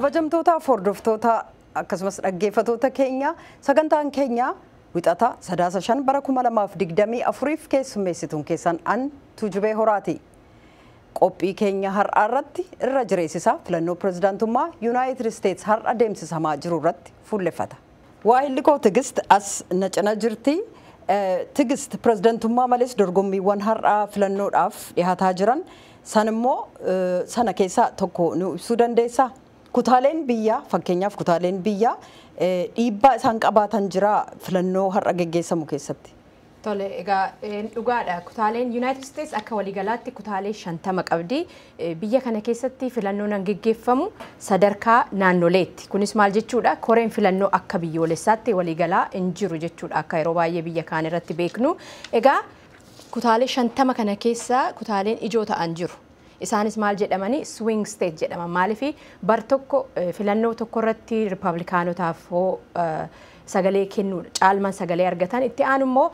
kabajamtoota hordoftoota akkasumas dhaggeeffattoota keenya sagantaan keenya wixata sadaasa 5 bara 2024 keessummeessituun keessan an Tuujubee Horaati. Qophii keenya har'a irratti irra jireessisaa filannoo pirezidaantummaa United States har'a deemsisamaa jiru irratti fuulleffata. Waahilli koo Tigist as na cina jirti. Tigist pirezidaantummaa malees dorgommiiwwan har'a filannoodhaaf dhiyaataa jiran san immoo sana keessaa tokko nu ibsuu dandeessaa? Kutaaleen biyyaa fakkeenyaaf kutaaleen biyyaa dhiibbaa isaan qabaatan jira filannoo har'a geggeessamu keessatti. Tole egaa dhugaadha kutaaleen United States akka waliigalaatti kutaalee 50 qabdi biyya kana keessatti filannoon geggeeffamu sadarkaa naannoleetti kunis maal jechuudha koreen filannoo akka biyyoolessaatti waliigalaa hin jiru jechuudha akka yeroo baay'ee biyya kaan irratti beeknu egaa kutaalee 50 kana keessa kutaaleen ijoo ta'an jiru. Isaanis maal jedhamani swing state jedhama maalifi bar tokko filannoo tokko irratti ripablikaanotaaf sagalee kennu caalman sagalee argatan itti aanu immoo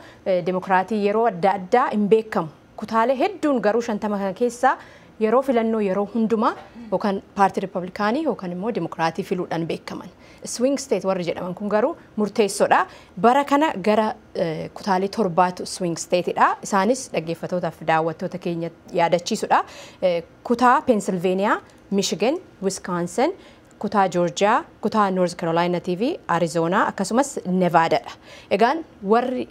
demokraatii yeroo adda addaa hin beekamu kutaalee hedduun garuu 50 kana keessa yeroo filannoo yeroo hundumaa yookaan paartii ripablikaanii yookaan immoo demokraatii filuudhaan beekaman swing state warri jedhaman kun garuu murteessoodha bara kana gara kutaalee 7 swing stateidha isaanis dhaggeeffattootaaf daawwattoota keenya yaadachiisudha kutaa Pennsylvania, Michigan, Wisconsin, kutaa Georgia, kutaa North Carolina TV, Arizona akkasumas Nevada dha. Egaan warri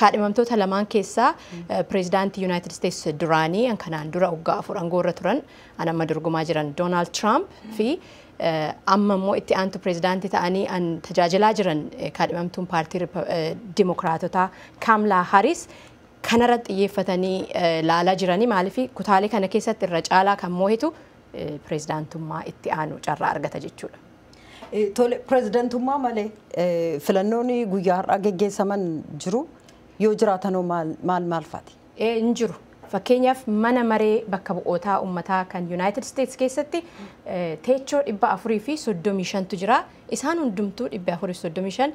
kaadhimamtoota lamaan keessaa pirezidaantii United States duraanii kanaan dura waggaa 4 aangoorra turan amma dorgomaa jiran Donald Trump fi amma immoo itti aantu pirezidaantii ta'anii tajaajilaa jiran kaadhimamtuun paartii Dimookiraatotaa Kamala Harris kanarratti xiyyeeffatanii laalaa jiranii maalifi kutaalee kana keessatti irra caalaa kan moohitu pirezidaantummaa itti aanu carraa argata jechuudha. Tole pirezidaantummaa malee filannoon guyyaa har'aa geggeessaman jiru yoo jiraatanoo maal faati? Hin jiru. Fakkeenyaaf mana maree bakka bu'ootaa uummataa kan United States keessatti teechoo 435tu jira. Isaan hundumtuu 435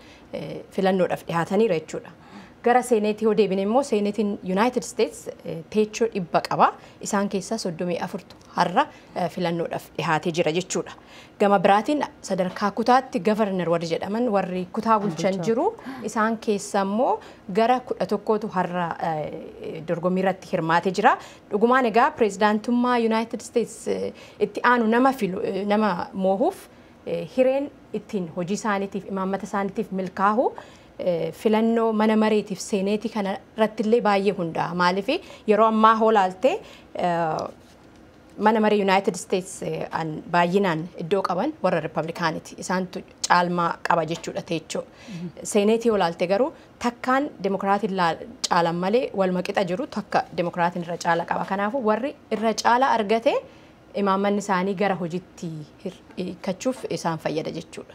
filannoodhaaf dhiyaataniira jechuudha. Gara seeneetii yoo deebine immoo seeneetiin United States teechoo 100 qaba. Isaan keessaa 34tu har'a filannoodhaaf dhiyaatee jira jechuudha. Gama biraatiin sadarkaa kutaatti governor warri jedhaman warri kutaa bulchan jiru. Isaan keessaa immoo gara 11tu har'a dorgommii irratti hirmaatee jira. Dhugumaan egaa pirezidaantummaa United States itti aanu nama moohuuf hireen ittiin hojii isaaniitiif imaammata isaaniitiif milkaa'u filannoo mana mareetiif seeneetii kana irratti illee baay'ee hundaa'a maalifi yeroo ammaa hoolaaltee mana maree United States baay'inaan iddoo qaban warra ripablikaaniiti isaantu caalmaa qaba jechuudha teechoo seeneetii hoolaaltee garuu takkaan demokraatiin caalan malee waluma qixa jiru takka demokraatiin irra caala qaba kanaafuu warri irra caala argate imaammanni isaanii gara hojiitti hirkachuuf isaan fayyada jechuudha.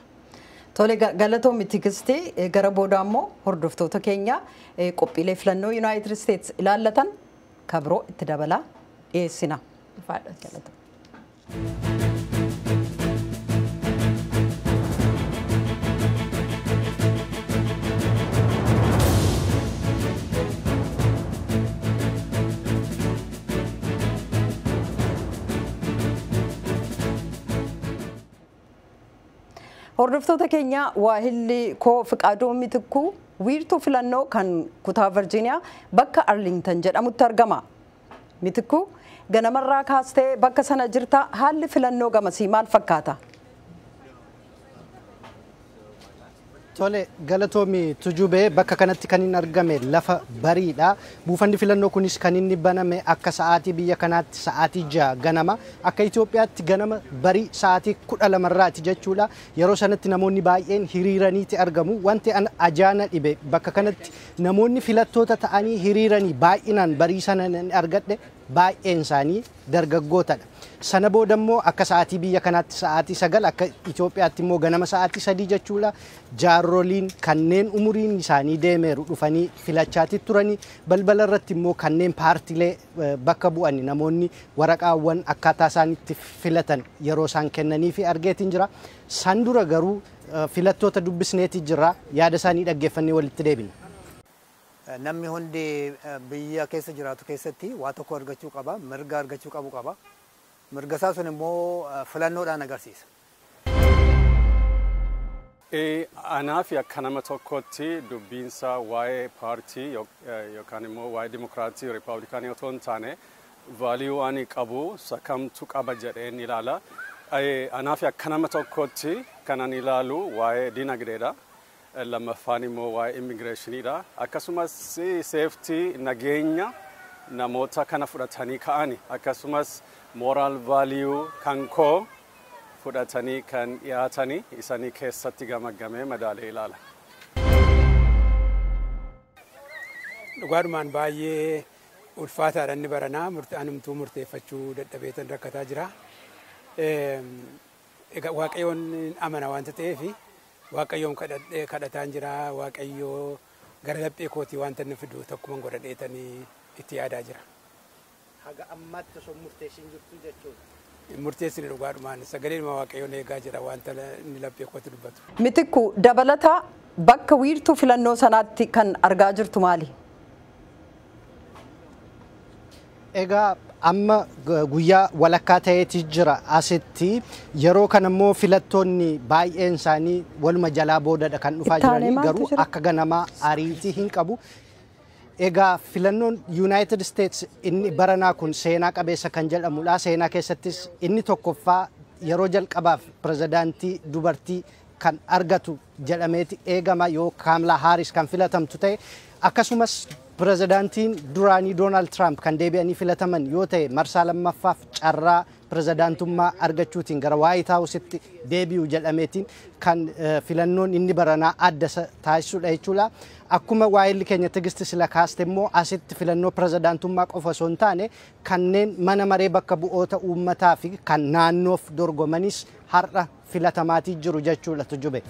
Tole galatoomii Tigisti gara booda ammoo hordoftoota keenya qophiilee filannoo United States ilaallatan kabiroo itti dabalaa dhiyeessina. Hordoftoota keenya waahilli koo Fiqaaduu Mitikuu wiirtuu filannoo kan kutaa Virginia bakka Arlington jedhamutti argama. Mitikuu ganamarraa kaastee bakka sana jirta haalli filannoo gamasii maal fakkaata? Tole galatoomii Tuujubee bakka kanatti kan inni argame lafa bariidha. Buufanni filannoo kunis kan inni baname akka sa'aatii biyya kanaatti sa'aatii 6 ganama akka Itoophiyaatti ganama barii sa'aatii 12 irraati jechuudha. Yeroo sanatti namoonni baay'een hiriiraniiti argamu. Wanti ajaana dhibe bakka kanatti namoonni filattoota ta'anii hiriiranii baay'inaan barii sana argadhe baay'een isaanii dargaggootadha. Sana booda immoo akka sa'aatii biyya kanaatti sa'aatii 9 akka Itoophiyaatti immoo ganama sa'aatii 3 jechuudha. Jaarroliin kanneen umuriin isaanii deemeeru dhufanii filachaatti turanii balbala irratti immoo kanneen paartilee bakka bu'anii namoonni waraqaawwan akkaataa isaaniitti filatan yeroo isaan kennanii fi argeetiin jira. San dura garuu filattoota dubbisneeti jira yaada isaanii dhaggeeffannee walitti deebina. Namni hundi biyya keessa jiraatu keessatti waa tokko argachuu qaba, mirga argachuu qaba. Mirga isaa sun immoo filannoodhaan agarsiisa. Anaaf akka nama tokkotti dubbiinsa waa'ee paartii yookaan immoo waa'ee dimokiraatii riippaabilikaanii otoo hin taane vaaliyuu ani qabu sakamtu qaba jedheen ilaala. Anaaf akka nama tokkotti kanan ilaalu waa'ee dinagdeedha. Lammaffaan immoo waa'ee immigireeshiniidha. Akkasumas seeftii nageenya namoota kana fudhatanii ka'ani. Akkasumas mooraal vaaliyuu kan koo fudhatanii kan dhiyaatanii isanii keessatti gamaggamee madaalee ilaala. Dhugaadhumaan baay'ee ulfaataadha inni baranaa anumtuu murteeffachuu dadhabeetan rakkataa jira. Egaa Waaqayyoon amana waanta ta'eef Waaqayyoon kadhataan jira. Waaqayyoo gara laphee kootii waanta inni fidu tokkuma godhadheetanii itti yaadaa jira. Haga ammaatti osoo murteessin jirtu jechuudha. Murteessini dhugaadhumaan sagaleen Waaqayyoon eegaa jira waanta inni laphee kootti dubbatu. Mitikku dabalata bakka wiirtuu filannoo sanaatti kan argaa jirtu maali? Egaa amma guyyaa walakkaa ta'eeti jira asitti yeroo kana immoo filattoonni baay'een isaanii waluma jalaa boodadha kan dhufaa jiranii garuu akka ganamaa ariitii hin qabu. Egaa filannoon United States inni baranaa kun seenaa qabeessa kan jedhamudha. Seenaa keessattis inni tokkoffaa yeroo jalqabaaf pirezidaantii dubartii kan argatu jedhameeti eegama yoo Kamala Harris kan filatamtu ta'e akkasumas pirezidaantiin duraanii Donald Trump kan deebi'anii filataman yoo ta'e marsaa lammaffaaf carraa pirezidaantummaa argachuutiin gara White House'itti deebi'u jedhameetiin kan filannoon inni baranaa adda taasisudha jechuudha. Akkuma waa'illi keenya Tigisti sila kaaste immoo asitti filannoo pirezidaantummaa qofa osoo hin taane kanneen mana maree bakka bu'oota uummataa fi kan naannoof dorgomanis har'a filatamaatii jiru jechuudha tujube.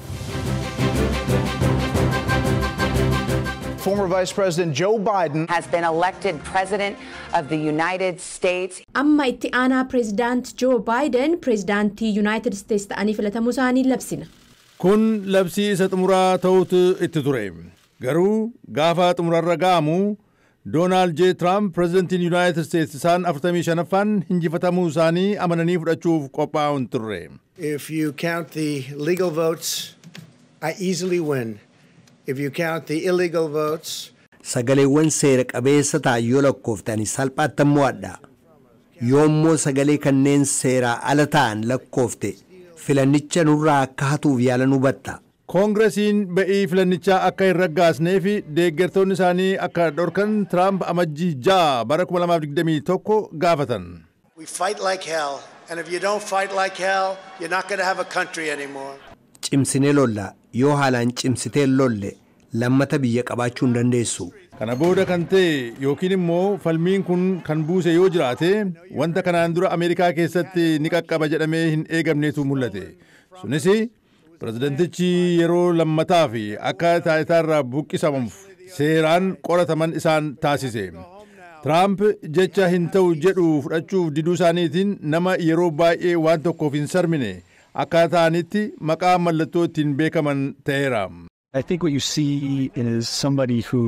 Former Vice President Joe Biden has been elected President of the United States. Amma itti aanaa President Joe Biden Presidentii United States ta'anii filatamuu isaanii labsina. Kun labsii isa xumuraa ta'utu itti ture. Garuu gaafa xumurarra ga'amu Donald J. Trump Presidentiin United States isaan 45ffaan injifatamuu isaanii amananii fudhachuuf qophaa'uun turre. If you count the legal votes, I easily win. If you count the illegal votes, sagaleewwan seera qabeessa ta'an yoo lakkooftan salphaatti mo'adha. Yoommoo sagalee kanneen seeraa ala ta'an lakkoofte filannicha nurraa akka hatuuf yaalan hubatta. Koongiresiin ba'ii filannichaa akka hin raggaasnee fi deeggartoonni isaanii akka dhorkan Trump amajjii 6 bara 2021 gaafatan. We fight like hell, and if you don't fight like hell, you're not going to have a country anymore. Cimsinee lolla yoo haalaan cimsitee lolle lammata biyya qabaachuu hin dandeessu. Kana booda kan ta'e yookiin immoo falmiin kun kan buuse yoo jiraate wanta kanaan dura Ameerikaa keessatti ni qaqqaba jedhamee hin eegamneetu mul'ate. Sunis pirezidantichi yeroo lammataa fi akka taayitaarraa buqqisamuuf seeraan qorataman isaan taasise. Trump jecha hin ta'u jedhu fudhachuuf diduu isaaniitiin nama yeroo baay'ee waan tokkoof hin sarmine akkaataanitti maqaa mallattoo ittiin beekaman ta'eera. I think what you see is somebody who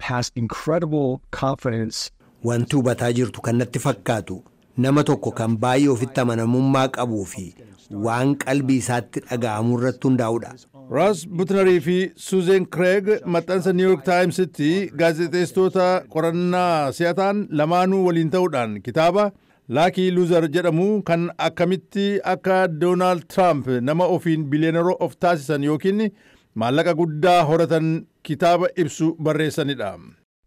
has incredible confidence. Wanti hubataa jirtu kan natti fakkaatu nama tokko kan baay'ee ofitti amanamummaa qabuu fi waan qalbii isaatti dhaga'amu irratti hundaa'udha. Ross Butnerii fi Susan Craig maxxansa New York Timesitti gaazexeessitoota qorannaa si'ataan lamaanuu waliin ta'uudhaan kitaaba Lucky Loser jedhamu kan akkamitti akka Donald Trump nama ofiin biliyeeneroo of taasisan yookiin maallaqa guddaa horatan kitaaba ibsu barreessanidha.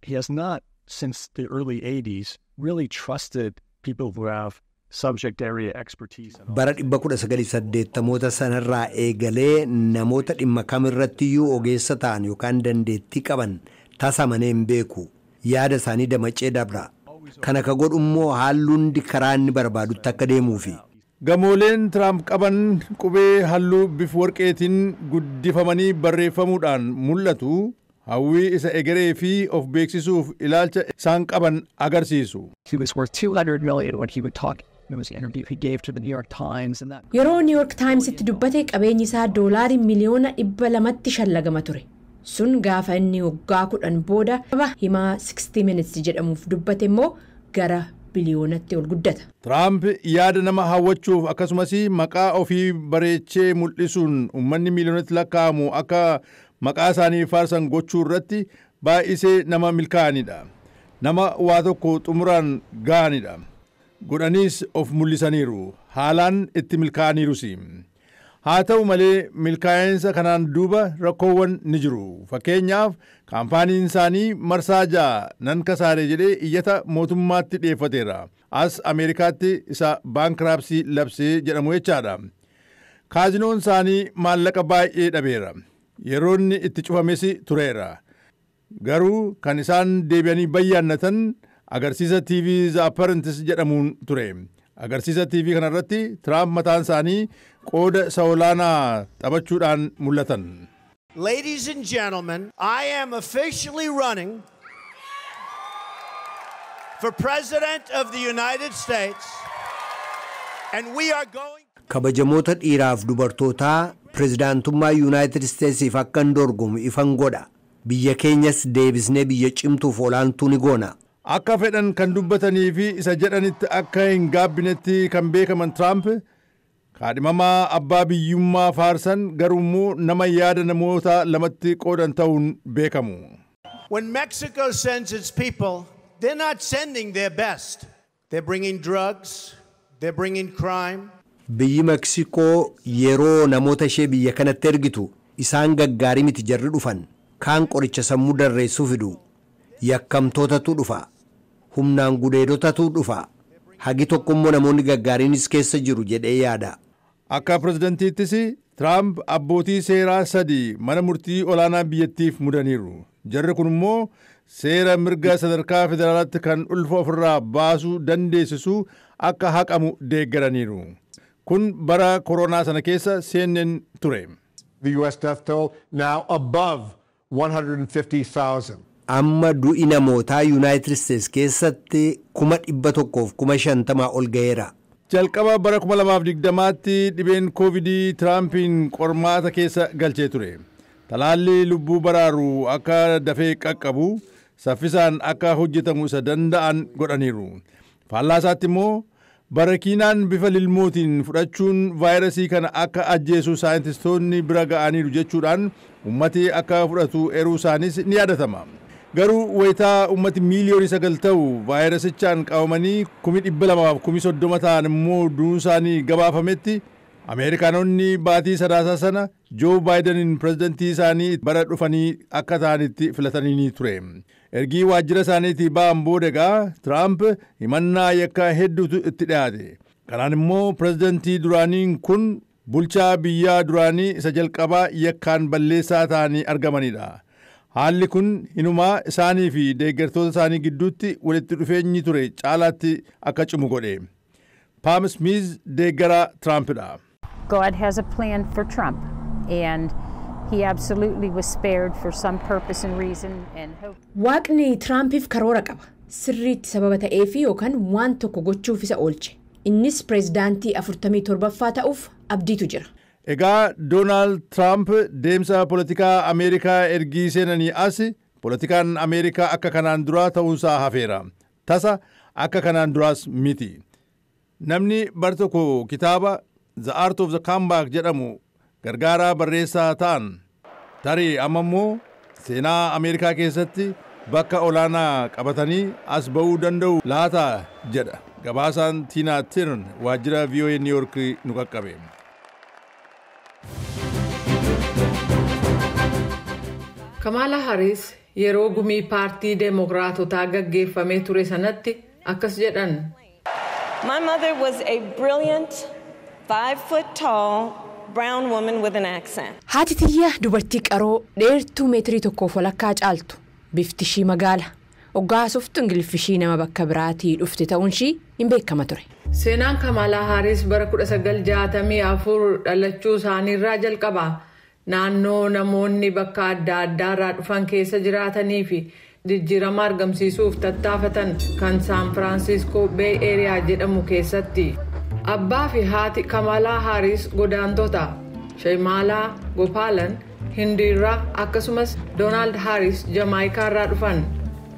He has not, since the early 80s, really trusted people who have subject area expertise. Bara 1980moota sanarraa eegalee namoota dhimma kamirrattiyyuu ogeessa ta'an yookaan dandeettii qaban tasamanee hin beeku. Yaada isaanii damacee dabra. Kana ka godhummoo haalluundi karaa inni barbaadutti akka deemuufi. Gamooleen Trump qaban qubee halluu bifa warqeetiin guddifamanii barreeffamuudhaan mul'atu hawwii isa egeree fi of beeksisuuf ilaalcha isaan qaban agarsiisu. He was worth $200 million when he would talk. It was an interview he gave to the New York Times and that. Yeroo New York Times itti dubbate qabeenyi isaa $2 miliyoona 200tti shallagama ture. Sun gaafa inni waggaa 10 booda himaa 60 Minutes jedhamuuf dubbate immoo gara biliyoonatti ol guddata. Tiraamp yaada nama hawwachuuf akkasumas maqaa ofii bareechee mul'isuun uummanni miiliyoonatti lakkaa'amu akka maqaa isaanii faarsan gochuu irratti baay'isee nama milkaa'anidha. Nama waa tokko xumuraan ga'anidha. Godhaniis of mul'isaniiru. Haalaan itti milkaa'aniirus. Haa ta'u malee milkaa'insa kanaan duuba rakkoowwan ni jiru. Fakkeenyaaf kaampaaniin isaanii marsaa 6 nan kasaare jedhee iyyata mootummaatti dhiyeeffateera. As Ameerikaatti isa baankiraapsii labsee jedhamu jechaadha. Kaazinoon isaanii maallaqa baay'ee dhabeera. Yeroonni itti cufames tureera. Garuu kan isaan deebi'anii bayyaannatan agarsiisa TV The Apprentice jedhamuun ture. Agarsiisa TV kanarratti Tiraamp mataan isaanii qooda olaanaa taphachuudhaan mul'atan. Ladies and gentlemen, I am officially running for President of the United States, and we are going... Kabajamoota dhiiraaf dubartootaa pirezidaantummaa Yuunaayitid Isteetsiif akkan dorgomu ifan godha. Biyya keenyas deebisnee biyya cimtuuf olaantuu ni goona. Akka fedhan kan dubbatanii fi isa jedhanitti akka hin gaabbinetti kan beekaman Tiraamp kaadhimamaa abbaa biyyummaa faarsan garuu nama yaada namoota lamatti qoodan ta'uun beekamu. When Mexico sends its people, they're not sending their best. They're bringing drugs, they're bringing crime. Biyyi Meksikoo yeroo namoota ishee biyya kanatti ergitu isaan gaggaarii miti jarri dhufan. Kaan qoricha sammuu darreessuu fidu. Yakkamtootatu dhufa. Humnaan gudeedotatu dhufa. Hagi tokkommoo namoonni gaggaariinis keessa jiru jedhee yaada. Akka pirezidantiittis Tiraamp abbootii seeraa 3 mana murtii olaanaa biyyattiif mudaniiru. Jarri kun immoo seera mirga sadarkaa federaalaatti kan ulfa ofirraa baasuu dandeessisu akka haqamu deeggaraniiru. Kun bara koronaa sana keessa seeneen ture. The U.S. death toll now above 150,000. Amma du'i namootaa Yuunaayitid Isteets keessatti 150,000 ol ga'eera. Jalqaba bara 2020tti dhibeen koovidii Tiraampiin qormaata keessa galchee ture. Talaalli lubbuu baraaru akka dafee qaqqabu saffisaan akka hojjetamu isa danda'an godhaniiru. Faallaasaatti immoo barakiinaan bifa lilmootiin fudhachuun vaayirasii kana akka ajjeesu saayintistoonni bira ga'aniiru jechuudhaan ummati akka fudhatu eeruu isaanis ni yaadatama. Garuu wayitaa ummati miiliyoonii 9 ta'u vaayirasichaan qabamanii 230,000 ta'an immoo du'uun isaanii gabaafametti Ameerikaanonni baatii sadaasaa sana Joo Baayidaniin pirezidantii isaanii bara dhufanii akka ta'anitti filatanii ture. Ergii waajjira isaaniitii ba'an boodegaa Tiraamp himannaa yakkaa hedduutu itti dhiyaate. Kanaan immoo pirezidantii duraaniin kun bulchaa biyyaa duraanii isa jalqabaa yakkaan balleessaa ta'anii argamanidha. Haalli kun hinumaa isaanii fi deeggartoota isaanii gidduutti walitti dhufeenyi ture caalaatti akka cimu godhe. Pam Smith deeggaraa Tirampidha. God has a plan for Trump and he absolutely was spared for some purpose and reason and hope. Waaqni Tiraampiif karoora qaba. Sirriitti sababa ta'eef yookaan waan tokko gochuuf isa oolche. Innis pirezidaantii 47ffaa ta'uuf abdiitu jira. Egaa Doonaald Tiraamp deemsa poolitikaa Ameerikaa ergii seenanii as poolitikaan Ameerikaa akka kanaan duraa ta'uusaa hafeera. Tasa akka kanaan duraas miti. Namni bar tokko kitaaba The Art of the Comeback jedhamu gargaaraa barreessaa ta'an tarii amma immoo seenaa Ameerikaa keessatti bakka olaanaa qabatanii as ba'uu danda'u laata jedha. Gabaasaan Tiinaa Tirn waajjira VOA New York nu qaqqabe. Kamala Harris yeroo gumii paartii Deemokiraatotaa gaggeeffamee ture sanatti akkas jedhan. My mother was a brilliant, 5-foot-tall brown woman with an accent. Haati tiyya dubartii qaroo dheertuu meetirii 1.2 caaltu. Bifti ishii magaala. Oggaa haasoftu Ingiliffi ishii nama bakka biraatii dhufte ta'uun ishii hin beekama ture. Seenaan Kamala Harris bara 1964 dhalachuu isaaniirraa jalqaba. Naannoo namoonni bakka adda addaarraa dhufan keessa jiraatanii fi jijjiirama argamsiisuuf tattaafatan kan San Francisco Bay Area jedhamu keessatti. Abbaa fi haati Kamala Harris godaantota. Sheemaalaa Gopalan Hindiirraa akkasumas Doonaald Harris Jamaayikaarraa dhufan.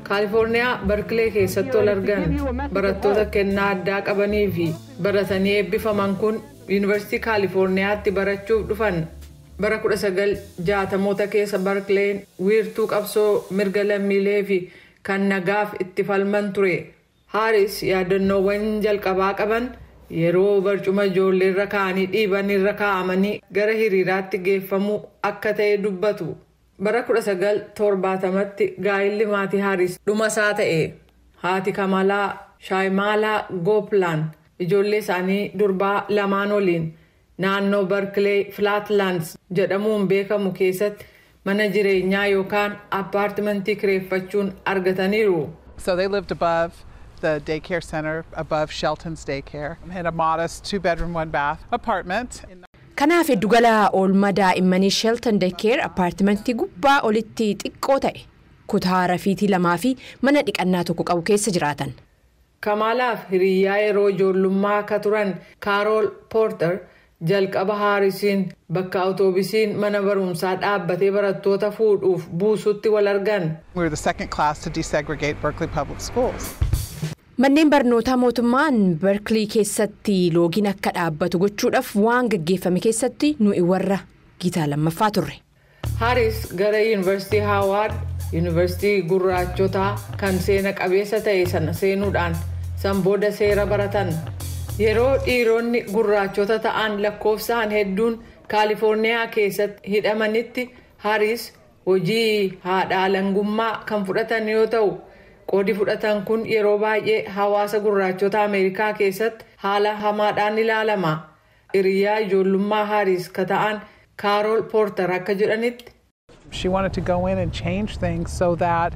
kaalifoorniyaa barkilee keessatti ol argan barattoota kennaa addaa qabanii fi baratanii eebbifaman kun yuunivarsiitii kaalifoorniyaatti barachuuf dhufan. bara 1960moota keessa barkileen wiirtuu qabsoo mirga lammiilee fi kan nagaaf itti falman ture. haaris yaadannoowwan jalqabaa qaban yeroo barcuma ijoollee irra kaa'anii dhiiban irra kaa'amanii gara hiriiraatti geeffamuu akka ta'e dubbatu. bara 1970tti gaa'illi maatii haaris dhumasaa ta'e. haati kamalaa shaayimaalaa gooplaan ijoollee isaanii durbaa lamaan waliin naannoo barkilee flaatlands jedhamuun beekamu keessatti mana jireenyaa yookaan appaartimentii kireeffachuun argataniiru. So they lived above the daycare center, above Shelton's daycare, in a modest 2-bedroom, 1-bath apartment. Kanaaf Eddugala oolmaa daa'immanii Shelton Daycare appaartimentii gubbaa olitti xiqqoo ta'e kutaa rafiitii 2 fi mana dhiqannaa tokko qabu keessa jiraatan. Kamaalaaf hiriyyaa yeroo ijoollummaa akka turan Kaarool Poorter jalqaba haarisiin bakka awutoobisiin mana barumsaa dhaabbatee barattoota fuudhuuf buusutti wal argan. We were the second class to desegregate Berkeley Public Schools. Manneen barnootaa mootummaan Berkeley keessatti loogiin akka dhaabbatu gochuudhaaf waan gaggeeffame keessatti nuyi warra gitaa lammaffaa turre. Haaris gara yuunivarsiitii Haawaard, yuunivarsiitii gurraachotaa kan seena qabeessa ta'e sana seenuudhaan san booda seera baratan. Yeroo dhiironni gurraachota ta'an lakkoofsaan hedduun kaalifoorniyaa keessatti hidhamanitti Haaris hojii haadha alangummaa kan fudhatan yoo ta'u. qoodi fudhatan kun yeroo baay'ee hawaasa gurraachota Ameerikaa keessatti haala hamaadhaan ilaalama. Hiriyyaa ijoollummaa Haaris ka ta'an Kaarool Poorter akka jedhanitti. She wanted to go in and change things so that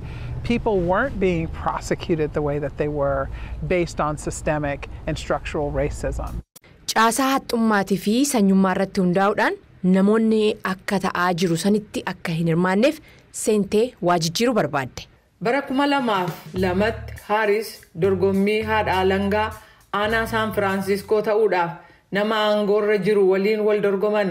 people weren't being prosecuted the way that they were based on systemic and structural racism. Caasaa haxxummaatii fi sanyummaa irratti hundaa'uudhaan namoonni akka ta'aa jiru sanitti akka hin hirmaanneef seentee waa jijjiiruu barbaadde. bara 2002tti Haaris dorgommii haadha alangaa aanaa Saan Firaansiskoo ta'uudhaaf nama aangoorra jiru waliin wal dorgoman.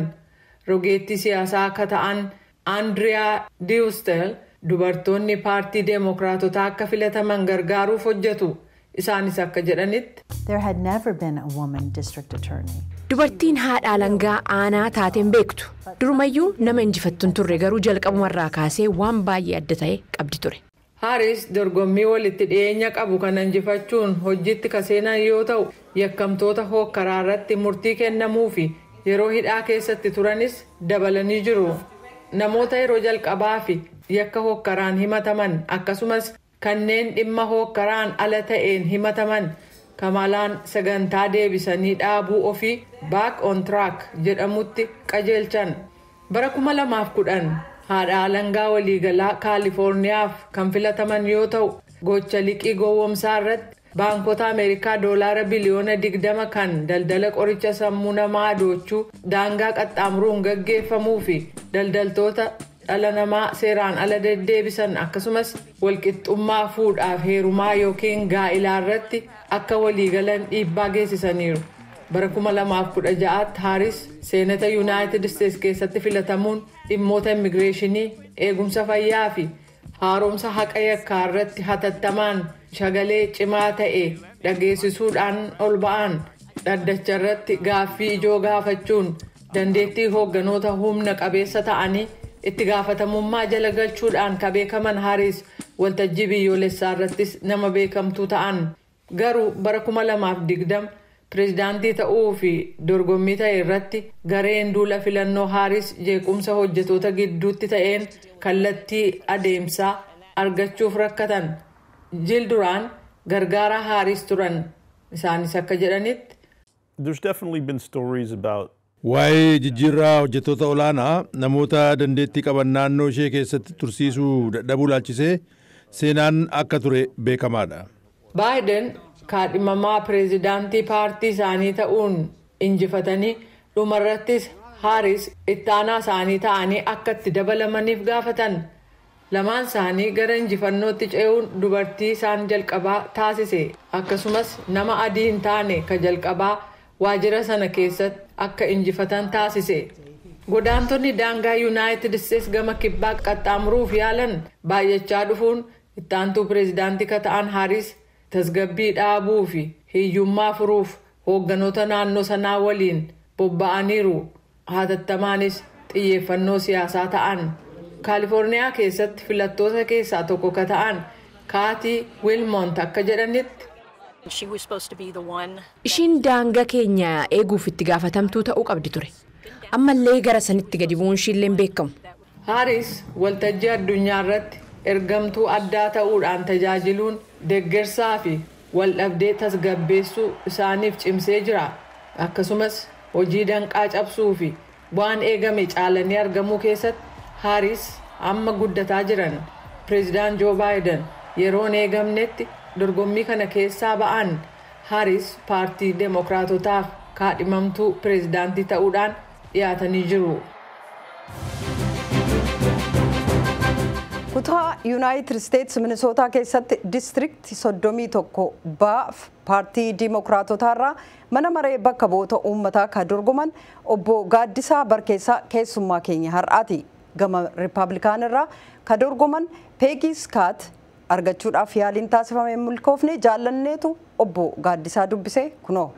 rogeettii siyaasaa akka ta'an Andriyaa Diustel dubartoonni paartii deemokiraatotaa akka filataman gargaaruuf hojjetu. Isaanis akka jedhanitti. There had never been a woman district attorney. Dubartiin haadha alangaa aanaa taateen beektu. Durumayyuu nama injifattuun turre garuu jalqabumarraa kaasee waan baay'ee adda ta'e qabdi ture. Haaris dorgommii walitti dhiyeenya qabu kan injifachuun hojiitti kaseenan yoo ta'u yakkamtoota hookkaraa irratti murtii kennamuu fi yeroo hidhaa keessatti turanis dabalanii jiru. Namoota yeroo jalqabaa fi yakka hookkaraan himataman akkasumas kanneen dhimma hookkaraan ala ta'een himataman Kamalaan sagantaa deebisanii dhaabuu ofii Back on Track jedhamutti qajeelchan. bara 2010 haadha alangaa waliigalaa kaalifoorniyaaf kan filataman yoo ta'u gocha liqii gowwoomsaa irratti baankota Ameerikaa doolaara biliyoona 20 kan daldala qoricha sammuu namaa doochuu daangaa qaxxaamuruun gaggeeffamuu fi daldaltoota dhala namaa seeraan ala deddeebisan akkasumas walqixxummaa fuudhaaf heerumaa yookiin gaa'ilaa irratti akka waliigalan dhiibbaa geessisaniiru. bara 2016tti Haaris seenata Yuunaayitid Isteetsi keessatti filatamuun dhimmoota immigireeshinii, eegumsa fayyaa fi haaromsa haqa yakkaa irratti hatattamaan sagalee cimaa ta'e dhageessisuudhaan ol ba'an. dhaddacha irratti gaaffii ijoo gaafachuun dandeettii hoogganoota humna qabeessa ta'anii itti gaafatamummaa jala galchuudhaan ka beekaman Haaris waltajjii biyyoolessaa irrattis nama beekamtuu ta'an. Garuu bara 2020 pireezidaantii ta'uu fi dorgommii ta'e irratti gareen duula filannoo Haaris jeequmsa hojjetoota gidduutti ta'een kallattii adeemsaa argachuuf rakkatan. Jiil duraan gargaara Haaris turan. Isaanis akka jedhanitti. There's definitely been stories about waa'ee jijjiirraa hojjettoota olaanaa namoota dandeettii qaban naannoo ishee keessatti tursiisuu dadhabuu laalchisee seenaan akka ture beekamaadha. Baayiden kaadhimamaa pireezidaantii paartii isaanii ta'uun injifatanii dhumarrattis Haaris ittaanaa isaanii ta'anii akka itti dabalamaniif gaafatan. Lamaan isaanii gara injifannootti ce'uun dubartii isaan jalqabaa taasise akkasumas nama adii hin taane ka jalqabaa waajjira sana keessatti akka injifatan taasise. Godaantonni daangaa Yuunaayitid Isteetsi gama kibbaa qaxxaamuruuf yaalan baay'achaa dhufuun Ittaantuu pireezidaantii ka ta'an Haaris tasgabbii dhaabuu fi hiyyummaa furuuf hoogganoota naannoo sanaa waliin bobba'aniiru. Hatattamaanis xiyyeeffannoo siyaasaa ta'an. Kaalifoorniyaa keessatti filattoota keessaa tokko ka ta'an Kaatii Wilmont akka jedhanitti. Ishiin daangaa keenya eeguuf itti gaafatamtuu ta'uu qabdi ture. Ammallee gara sanitti gadi bu'uun ishiillee hin beekamu. Haaris waltajjii addunyaa irratti ergamtuu addaa ta'uudhaan tajaajiluun deeggarsaa fi waldhabdee tasgabbeessuu isaaniif cimsee jira. Akkasumas hojii danqaa cabsuu fi waan eegame caalanii argamuu keessatti Haaris amma guddataa jiran. Pireezidaant Joo Baayiden yeroon eegamnetti dorgommii kana keessaa ba'an. Haaris paartii Demookiraatotaaf kaadhimamtuu pireezidaantii ta'uudhaan dhiyaatanii jiru. Kutaa Yuunaayitid Isteetsi Minisootaa keessatti diistiriktii 31 baaf paartii Dimookiraatotaarraa mana maree bakka bu'oota uummataa ka dorgoman obbo Gaaddisaa Barkeessaa keessummaa keenya har'aati. Gama Riippaabilikaanirraa ka dorgoman Peegii Skaat argachuudhaaf yaaliin taasifame milkoofne jaallanneetu obbo Gaaddisaa dubbisee kunoo.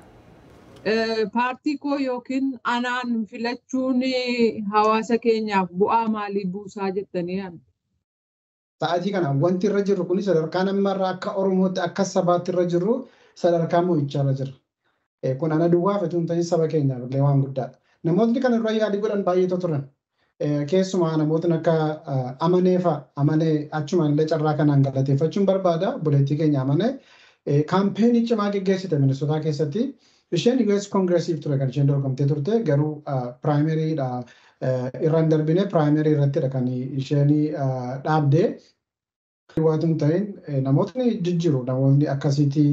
Paartii koo yookiin anaan filachuun hawaasa keenyaaf bu'aa maalii buusaa jettanii yaaddu? Sa'aatii kana wanti irra jirru kun sadarkaa namarraa akka Oromootti akka sabaatti irra jirru sadarkaa mo'ichaa irra jira. Kun ana duwwaa fi tuuntaanii saba keenyaaf illee waan guddaadha. Namoonni kana irra yaadii godhan baay'eetu turan. Keessumaa namootni akka amanee achuma illee carraa kanaan galateeffachuun barbaada. Buleettii keenya amanee kaampeenii cimaa geggeessite Minisootaa keessatti isheen US Kongireesiif ture kan isheen dorgomtee turte garuu piraayimeriidha. Irraan darbine piraayimeri irrattidha kan isheen dhaabdee. Waantuma ta'een namootni jijjiiru namootni akkasiitii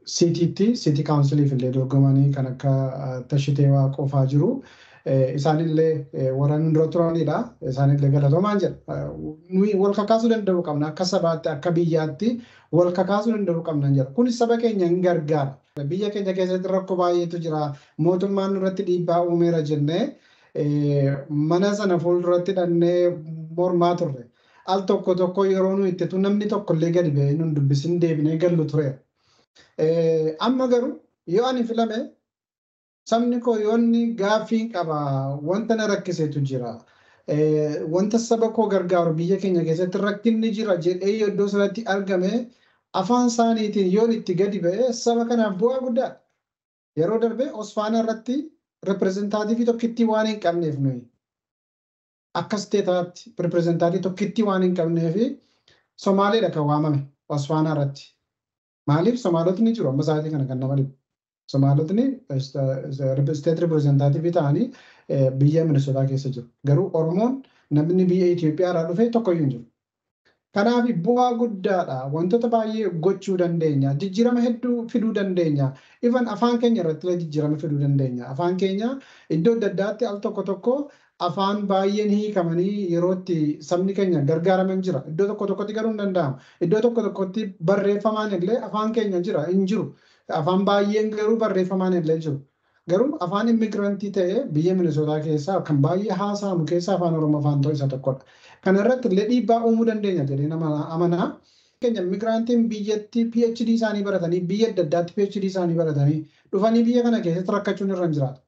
Siiti Kaawunsiliif illee dorgomanii kan akka Tashitee qofaa jiru. Isaanillee warra nu dura turanidha. Isaanillee galatoomaan jedha. Nuyi wal kakaasuu danda'uu qabna. Akka sabaatti akka biyyaatti wal kakaasuu danda'uu qabna jedha. Kunis saba keenya hin gargaara. Biyya keenya keessatti rakkoo baay'eetu jira. Mootummaan irratti dhiibbaa uumeera jennee mana sana fuulduratti dhannee mormaa turre. Al tokko yeroo nuyi itti namni tokkollee gadi ba'ee nun dubbisin deebinee gallu ture. Amma garuu yoo ani filame sabni koo yoonni gaaffii qaba wanta na rakkiseetu jira. Wanta saba koo gargaaru biyya keenya keessatti rakkinni jira jedhee iddoo sanatti argame afaan isaaniitiin yoon itti gadi ba'e saba kanaaf bu'aa guddaadha. Yeroo darbe Osfaanaa irratti reprezentaativii tokkittii waan hin qabneef nuyi. Akka isteetaatti reprezentaativii tokkittii waan hin qabneef Somaaleedha kan waamame Osfaanaa irratti. Maaliif Somaalotni jiru amma sa'aatii kana kan nama dhibu. Somaalotni isteet reprezentaativii ta'anii biyya Minisootaa keessa jiru. Garuu Oromoon namni biyya Itoophiyaa irraa dhufe tokkoyyuu hin jiru. Kanaaf bu'aa guddaadha. Wantoota baay'ee gochuu dandeenya. Jijjiirama hedduu fiduu dandeenya. Ifan afaan keenya irratti jijjiirama fiduu dandeenya. Afaan keenya iddoo adda addaatti al tokko afaan baay'een hiikamanii yerootti sabni keenya gargaaraman jira. Iddoo tokkotti garuu hin danda'amu. Iddoo tokkotti barreeffamaan illee afaan keenya jira hin jiru. Afaan baay'een garuu barreeffamaan illee jiru. Garuu afaan immigirantii ta'ee biyya Minisootaa keessaa kan baay'ee haasa'amu keessaa afaan Oromoo afaan ta'uu isa tokkodha. Kana irratti illee dhiibbaa uumuu dandeenya jedhee nama amanaa. Keenya immigirantiin biyyatti PhD isaanii baratanii biyya adda addaatti PhD isaanii baratanii dhufanii biyya kana keessatti rakkachuun irra hin jiraatu.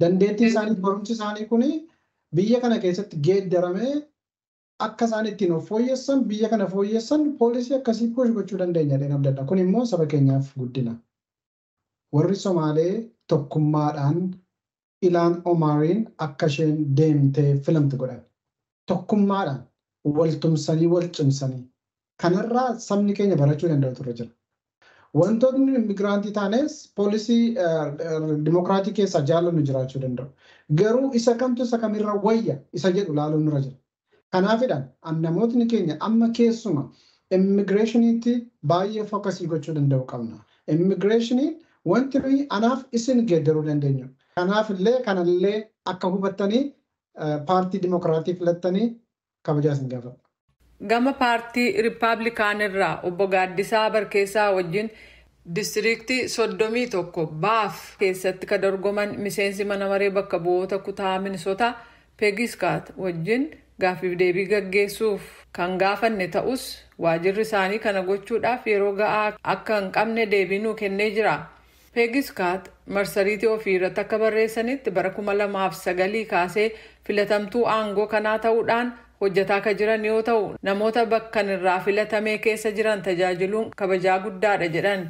Dandeettii isaanii barumsi isaanii kuni biyya kana keessatti geeddaramee akka isaan ittiin of fooyyessan biyya kana fooyyessan poolisii akkasii push gochuu dandeenya jedhee abdadha. Kun immoo saba keenyaaf guddina. Warri Somaalee tokkummaadhaan Ilaan Omaariin akka isheen deemtee filamte godhan. Tokkummaadhaan wal tumsanii wal cimsanii. Kanarraa sabni keenya barachuu danda'u turre jira. Wantoonni immigiraantii taanes poolisii dimokiraatii keessaa jaallannu jiraachuu danda'u. Garuu isa kamtu isa kamirra wayya isa jedhu laaluun irra jira. Kanaafidhaan namootni keenya amma keessuma immigireeshiniitti baay'ee fookasii gochuu danda'u qabna. Immigireeshiniin wanti nuyi anaaf isin geeddaruu dandeenyu. Kanaafillee kanallee akka hubattanii paartii dimokiraatii filattanii kabajaa isin gaafadha. Gama paartii Riippaabilikaanirraa obbo Gaaddisaa Barkeessaa wajjin diistiriiktii 31 baaf keessatti kan dorgoman miseensi mana maree bakka bu'oota kutaa Minisootaa Peegii Skaat wajjin gaaffiif deebii gaggeessuuf kan gaafanne ta'us waajirri isaanii kana gochuudhaaf yeroo ga'aa akka hin qabne deebii nuu kennee jira. Peggy Scott marsariitii ofii irratti akka barreessanitti bara 2009 kaasee filatamtuu aangoo kanaa ta'uudhaan hojjetaa akka jiran yoo ta'u namoota bakka irraa filatamee keessa jiran tajaajiluun kabajaa guddaadha jedhan.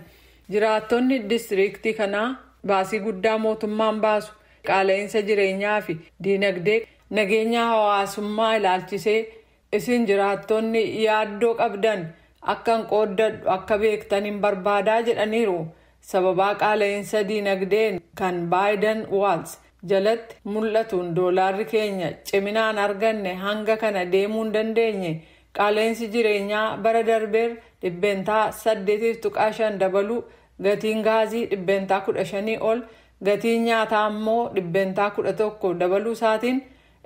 Jiraattonni diistiriiktii kanaa baasii guddaa mootummaan baasu qaala'insa jireenyaa fi diinagdee nageenya hawaasummaa ilaalchisee isin jiraattonni yaaddoo qabdan akka hin qooddadhu akka beektan hin barbaadaa jedhaniiru. Sababaa qaala'insa diinagdeen kan Biden Walz jalatti mul'atuun doolaarri keenya ciminaan arganne hanga kana deemuu hin dandeenye qaala'insi jireenyaa bara darbeer 8.5% dabaluu gatiin gaazii 15% ol gatiin nyaataa immoo 11% dabaluu isaatiin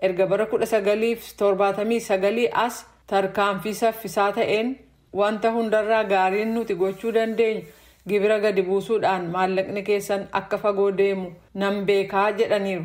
erga bara 1979 as tarkaanfii saffisaa ta'een wanta hundarraa gaariin nuti gochuu dandeenyu gibira gadi buusuudhaan maallaqni keessan akka fagoo deemu nan beekaa jedhaniiru.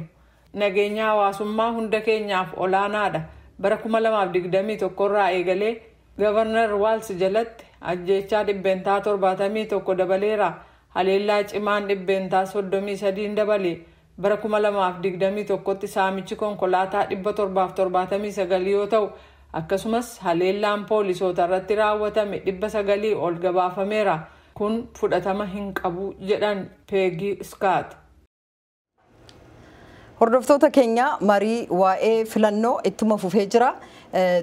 Nageenya hawaasummaa hunda keenyaaf olaanaadha. Bara 2021 irraa eegalee Gavarnar Walz jalatti ajjeechaa 171 dabaleera. Haleellaa cimaan 133 dabale. Bara 2021tti saamichi konkolaataa 779 yoo ta'u akkasumas haleellaan poolisoota irratti raawwatame 900 ol gabaafameera. Kun fudhatama hin qabu jedhan Peggy Scott. Hordoftoota keenya marii waa'ee filannoo ittuma fufee jira.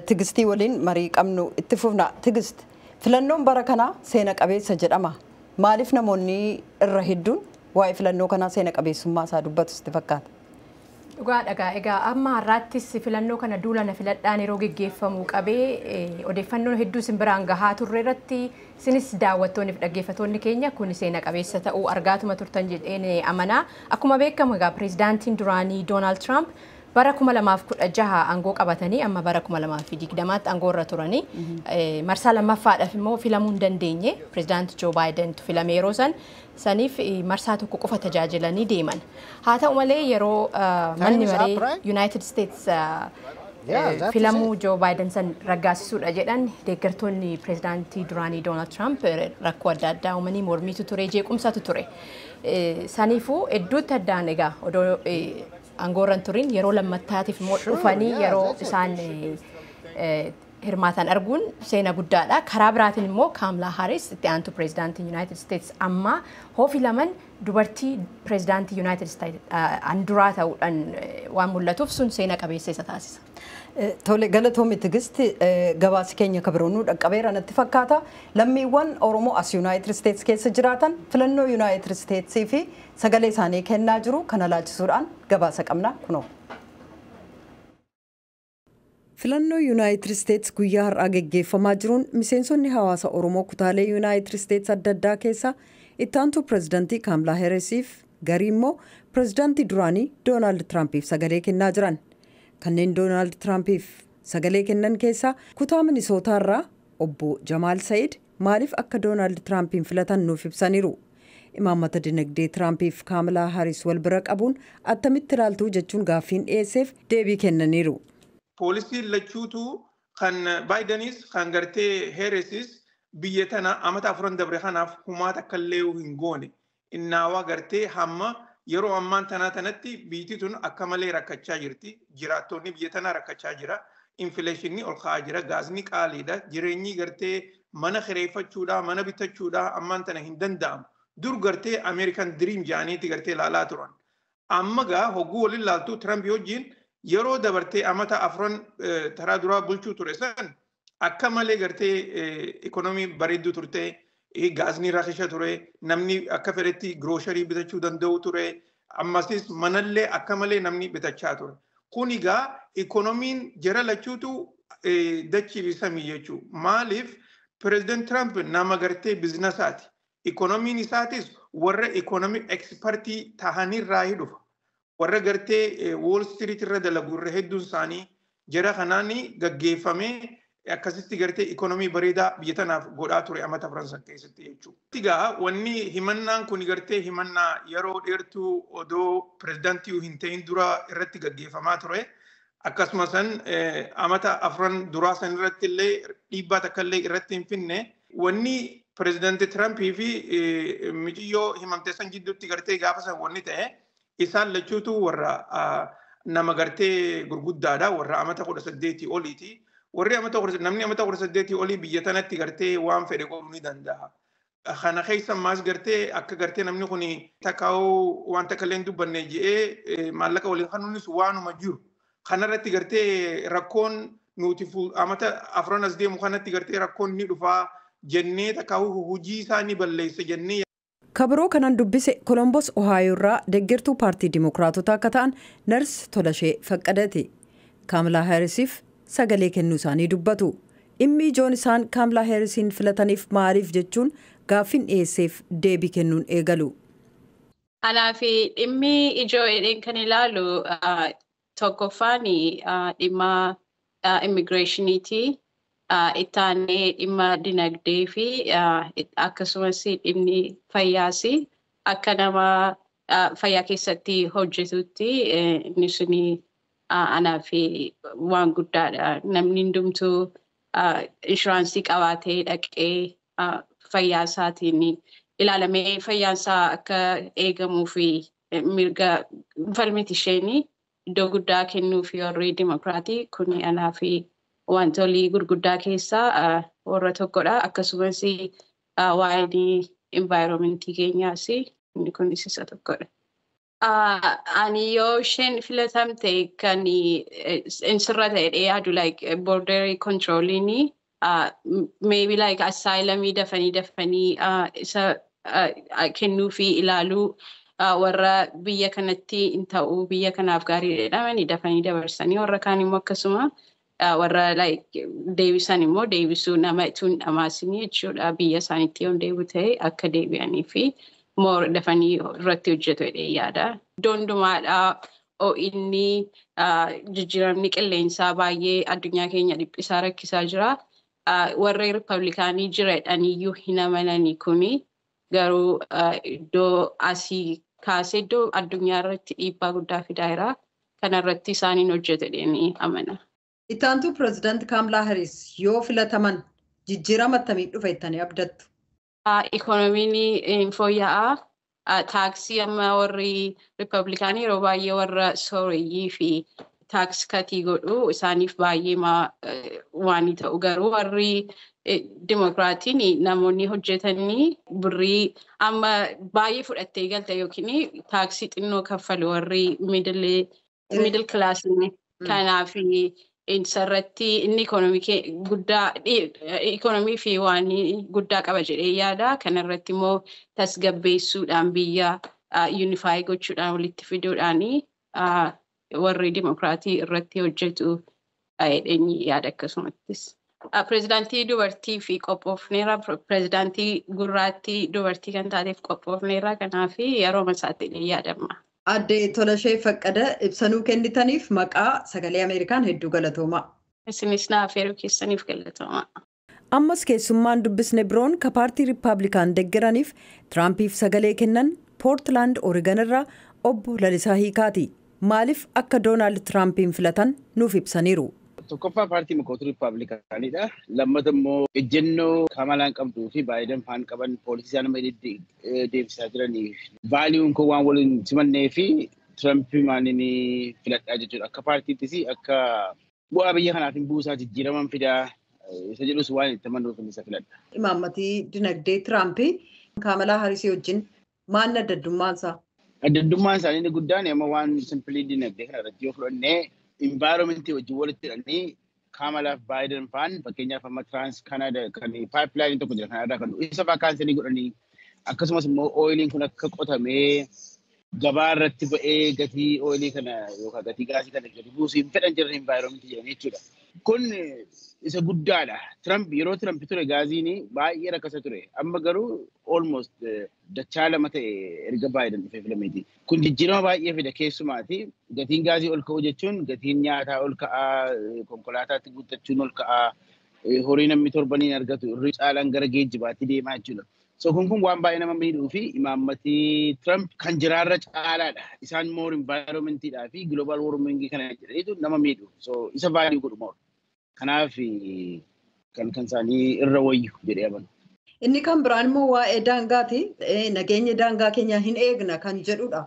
Tigistii waliin marii qabnu itti fufna. Tigist filannoon bara kana seena qabeessa jedhama. Maaliif namoonni irra hedduun waa'ee filannoo kanaa seena qabeessummaa isaa dubbatu sitti fakkaata? Dhugaadha. Egaa amma har'aattis filannoo kana duulana filadhaan yeroo geggeeffamu qabee odeeffannoo hedduu isin biraan gahaa turre irratti isinis daawwattoonni fi dhaggeeffattoonni keenya kun seena qabeessa ta'uu argaatuma turtan jedheen amanaa. Akkuma beekamu egaa pireezidaantiin duraanii Doonaald Tiraamp bara 2016 aangoo qabatanii amma bara 2020tti aangoo irra turanii marsaa lammaffaadhaaf immoo filamuu hin dandeenye pireezidaanti Joo Baayidentu filame yeroo saniif marsaa tokko qofa tajaajilanii deeman. Haa ta'u malee yeroo manni maree United States filamuu Joo Baayiden san raggaasisuudha jedhan deeggartoonni pireezidaantii duraanii Doonaald Tiraamp rakkoo adda addaa uumanii mormiitu ture jeequmsatu ture. Saniifuu hedduutti addaan egaa odoo aangoorran turin yeroo lammattaatiif immoo dhufanii yeroo isaan hirmaatan arguun seena guddaadha. Karaa biraatiin immoo Kaamlaa Haaris itti aantu pireezidaantii United States amma filaman dubartii pireezidaantii United States anduraa ta'uudhaan waan mul'atuuf sun seena qabeessa isa taasisa. Tole galatoomi Tigisti gabaasi keenya kabiroonuu dhaqqabeera natti fakkaata. Lammiiwwan Oromoo as United States keessa jiraatan filannoo United States fi sagalee isaanii kennaa jiru kana laachisuudhaan gabaasa qabna kunoo. Filannoo United States guyyaa har'aa geggeeffamaa jiruun miseensonni hawaasa Oromoo kutaalee United States adda addaa keessa itti aantu pireezidaantii Kaamlaa Haarisiif garii immoo pireezidaantii duraanii Doonaald Tiraampiif sagalee kennaa jiran. Kanneen Doonaald Tiraampiif sagalee kennan keessaa kutaa Minisootaa irraa obbo Jamaal Sa'iid maaliif akka Doonaald Tiraampiin filatan nuuf ibsaniiru. Imaammata dinagdee Tiraampiif Kaamlaa Haaris wal bira qabuun attamitti ilaaltuu jechuun gaaffiin dhiyeesseef deebii kennaniiru. Poolisiin lachuutu kan Baayidenis kan gartee Haarisis biyya tana amata 4 dabre kanaaf humaata akka illee hin goone innaawaa gartee hamma yeroo ammaan tanatti biyyi tun akka malee rakkachaa jirti. Jiraattonni biyya tanaa rakkachaa jira. Infileeshinii ol ka'aa jira. Gaazni qaaliidha. Jireenyi gartee mana kireeffachuudhaa mana bitachuudhaa ammaan tana hin danda'amu. Dur gartee Ameerikan Diriim jedhaniiti gartee ilaalaa turan. Amma gaa hogguu waliin ilaaltuu Tiraamp wajjin yeroo dabartee amata 4 taraa duraa bulchuu ture san akka malee gartee ikonomii bareedduu turte. Gaazni rakkisha ture, namni akka fedhetti giroosharii bitachuu danda'u ture, ammasis manallee akka malee namni bitachaa ture. Kun egaa ikonomiin jara lachuutu dachiisamii jechuudha. Maaliif pireezidaanti Tiraamp nama gartee biizinasaati. Ikonomiin isaatis warra ikonomii ekspertii tahanirraa dhufa. Warra gartee Wall Street irra dalagu irra hedduun isaanii jara kanaan gaggeeffamee akkasitti gartee ikonomii bareedaa biyya tanaaf godhaa ture amata Faransaa keessatti jechuudha. Egaa wanni himannaan kun gartee himannaa yeroo dheertuu odoo pireezidaantii hin ta'in dura irratti gaggeeffamaa ture. akkasumas amata afran duraa san irratti illee dhiibbaa takka illee irratti hin finne wanni pirezidaantii Tirampii fi mijiyyoo himamtee san jidduutti gartee gaafa san wanni ta'e isaan lachuutu warra nama gartee gurguddaadha warra amata 18 oliiti. Warri namni amata 18 olii biyya tanatti gartee waan fedhe godhuu ni danda'a. Kana keessa maas gartee akka gartee namni kun takkaa'uu waan takka illee dubbanne je'ee maallaqa waliin kanuunis waanuma jiru. Kanarratti gartee rakkoon nuti amata afran as deemu kanatti gartee rakkoon ni dhufaa jennee takkaa'uu hojii isaa ni balleessa jennee. Kabiroo kanan dubbise Kolombos Ohaayo irraa deeggartuu paartii Dimookiraatotaa akka ta'an Nars Tolashee Faqqadate. Kaamilaa Haarisiif sagalee kennuu isaanii dubbatu. Dhimmi ijoon isaan Kaamilaa Haarisiin filataniif maaliif jechuun gaaffiin dhiyeesseef deebii kennuun eegalu. Kanaaf dhimmi ijoo jedheen kan ilaalu tokkoffaan dhimma immigireeshiniiti. Ittaanee dhimma dinagdee fi akkasumas dhimmi fayyaas akka nama fayyaa keessatti hojjetutti inni suni anaaf waan guddaadha. Namni hundumtuu inshuraansii qabaatee dhaqee fayyaa isaatiin ilaalamee fayyaasaa akka eegamuu fi mirga falmiti isheen iddoo guddaa kennuu fi warri Dimookiraatii kun anaaf wantoonni gurguddaa keessaa warra tokkodha. Akkasumas waa'ee environmentii keenyaas inni kunis isa tokkodha. Ani yoo isheen filatamte kan insirra ta'ee yaadu like border controlling maybe like asylumii dafanii isa kennuu fi ilaaluu warra biyya kanatti hin ta'uu biyya kanaaf gaarii jedhamanii dafanii dabarsanii warra kaan immoo akkasuma warra like deebisan immoo deebisuu nama ittiin dhamaasinii jechuudha biyya isaaniitti yoo deebi'u ta'e akka deebi'anii fi more dafanii irratti hojjetu jedhee yaada. Dondumaadhaa inni jijjiiramni qilleensaa baay'ee addunyaa keenya dhiphisaa rakkisaa jira. Warri Riippablikaanii jiradhaniyyuu hin amananii kuni garuu iddoo asii kaasee iddoo addunyaa irratti dhiibbaa guddaa fidaa jira. Kanarratti isaaniin hojjetu jedhanii amana. Ittaantuu pirezidaanti Kaamilaa Haaris yoo filataman jijjiirama akkamii dhufa jettanii abdattu? Ikoonomiin fooyya'aa. Taaksii amma warri Riippablikaanii yeroo baay'ee warra sooreyyii fi taaks katii godhu isaaniif baay'ee waan ta'u garuu warri Dimookiraatiin namoonni hojjetanii birrii amma baay'ee fudhattee galte yookiin taaksii xinnoo kaffalu warri middle classii kanaaf isarratti inni ikoonomii fi waan guddaa qaba jedhee yaada. Kanarratti immoo tasgabbeessuudhaan biyya yuunifaayi gochuudhaan walitti fiduudhaan warri Dimookiraatii irratti hojjetu jedhanii yaada akkasumattis. Pirezidaantii dubartii fi qophoofneera. Pirezidaantii gurraattii dubartii kan taateef qophoofneera. Kanaaf yeroo masaatti yaadama. Adde Tolashee Faqqada ibsanuu kennitaniif maqaa sagalee Ameerikaan hedduu galatooma. Isinis naaf yeroo keessaniif galatooma. Ammas keessummaan dubbisne biroon ka paartii Riippablikaan deeggaraniif Tiraampiif sagalee kennan Poortilaand Oreegon irraa obbo Lalisaa Hiikaati. Maaliif akka Doonaald Tiraampiin filatan nuuf ibsaniiru. Tokkoffaa paartii Mukootu Riippablikaanidha. Lammata immoo ejjennoo Kamalaan qabduu fi Baayiden faan qaban poolisii isaan nama deemsisaa jiraniif vaaliyuun kun waan waliin simannee fi Tirampii maaliin filadhaa jechuudha. Akka paartiittis akka bu'aa biyya kanaaf buusaa jijjiiraman fidaa isa jedhus waan itti amanuuf isa filadha. Imaammatii dinagdee Tirampii Kamalaa Haarisii wajjin maal addaddummaansaa? Addaddummaan isaanii inni guddaan amma waan simpilii dinagdee kana irratti yoo fudhannee environmentii wajjin walitti hidhanii Kamalaaf Baayiden faan fakkeenyaaf amma Trans Canada kan pipeline tokko jira kanarraa kan isa vaakaansii godhanii akkasumas immoo ooyiliin kun akka qotamee gabaa irratti ba'ee gatii ooyilii kana yookaan gatii gaasii kana gadi buusuu hin fedhan jiran environmentii jedhanii jechuudha. Kun isa guddaadha. Yeroo Trump ture gaaziin baay'ee rakkasa ture. Amma garuu almost dachaa lama ta'e erga Baayiden dhufee filameeti. Kun jijjiirama baay'ee fida keessumaati. Gatiin gaazii ol ka'uu jechuun gatiin nyaataa ol ka'aa, konkolaataatti guuttachuun ol ka'aa, horii namni torbaniin argatu irri caalaan gara geejjibaatti deemaa jechuudha. So kun waan baay'ee nama miidhuu fi imaammati Trump kan jiraarra caalaadha. Isaan more environmentidhaa fi global warming kana jedhaniitu nama miidhu. So isa value godhu more. Kanaaf kan isaanii irra wayyu jedhee amanu. Inni kan biraan immoo waa'ee daangaati. Nageenya daangaa keenya hin eegna kan jedhudha.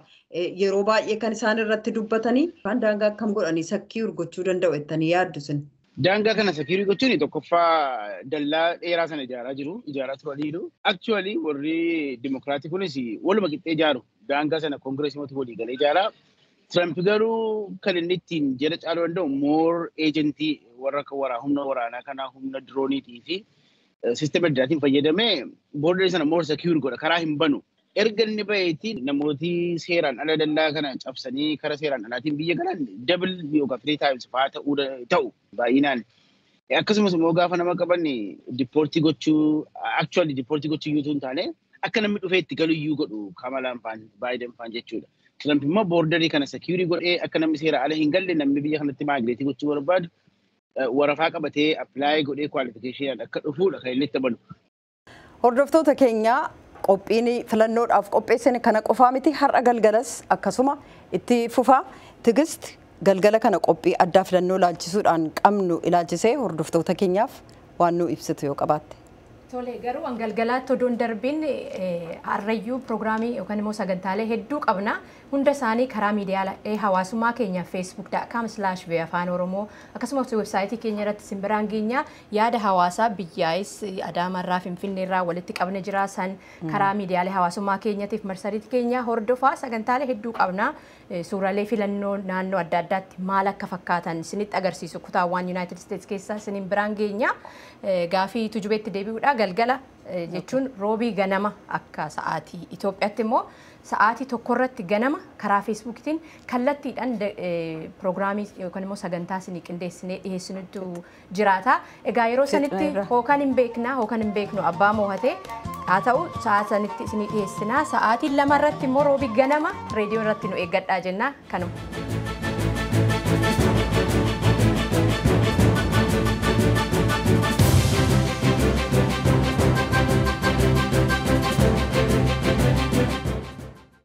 Yeroo baay'ee kan isaan irratti dubbatanii kan daangaa akkam godhanii sakkii urgochuu danda'u jettanii yaaddu sin. Daangaa kana sakkii gochuun tokkoffaa dallaa dheeraa sana ijaaraa turaniiru. Actually warri dimokiraatii kunis waluma qixxee ijaaru. Daangaa sana koongireesii mootii walii galee ijaaraa. Trump garuu kan inni ittiin jedha caaluu danda'u more agentii warra humna waraanaa kanaa humna dirooniitii fi sisteema addaatiin fayyadamee boordarii sana more secure godha karaa hin banu. Erga inni baheetti namooti seeraan ala dallaa kana cabsanii karaa seeraan alaatiin biyya galan double yookaan 3 times fa'aa ta'u baay'inaan. Akkasumas immoo gaafa nama qaban dipoortii gochuu actually dipoortii gochuu iyyuu hin taane akka namni dhufee itti galu iyyuu godhu Kamalaan faan Baayiden faan jechuudha. Trump immoo boordarii kana secure godhee akka namni seera ala hin galle namni biyya kanatti maagireetii gochuu barbaadu warafaa qabatee apply godhee qualification akka dhufuudha kan inni itti amanu. Hordoftoota keenya qophiin filannoodhaaf qopheessine kana qofaa miti har'a galgalas akkasuma itti fufaa Tigist galgala kana qophii addaa filannoo laalchisuudhaan qabnu ilaalchisee hordoftoota keenyaaf waan nu ibsitu yoo qabaatte. Tole garuu an galgalaatti oduun darbiin har'ayyuu piroograamii yookaan immoo sagantaalee hedduu qabna. Hunda isaanii karaa miidiyaalee hawaasummaa keenya facebook.com/afaan-oromoo akkasumas websaayitii keenya irratti simbiraan geenya yaada hawaasaa biyyaayis Adaamarraa Finfinneerraa walitti qabne jira san karaa miidiyaalee hawaasummaa keenyatiif marsariitii keenya hordofaa sagantaalee hedduu qabna. Suuraalee filannoo naannoo adda addaatti maal akka fakkaatan isinitti agarsiisu kutaawwan United States keessaa isiniin biraan geenya gaafii tujubeetti deebi'uudha galgala jechuun roobii ganama akka sa'aatii Itoophiyaatti immoo sa'aatii tokkorratti ganama karaa feesbuukiitiin kallattiidhaan piroograamii yookaan immoo sagantaa isinii qindeessinee dhiyeessinutu jiraata. Egaa yeroo sanitti hookan hin beekna hookan hin beeknu abbaa moohatee haa ta'u sa'aa sanitti isinii dhiyeessinaa sa'aatii 2 irratti immoo roobii ganama reediyoo irratti nu eeggadhaa jenna kanuma.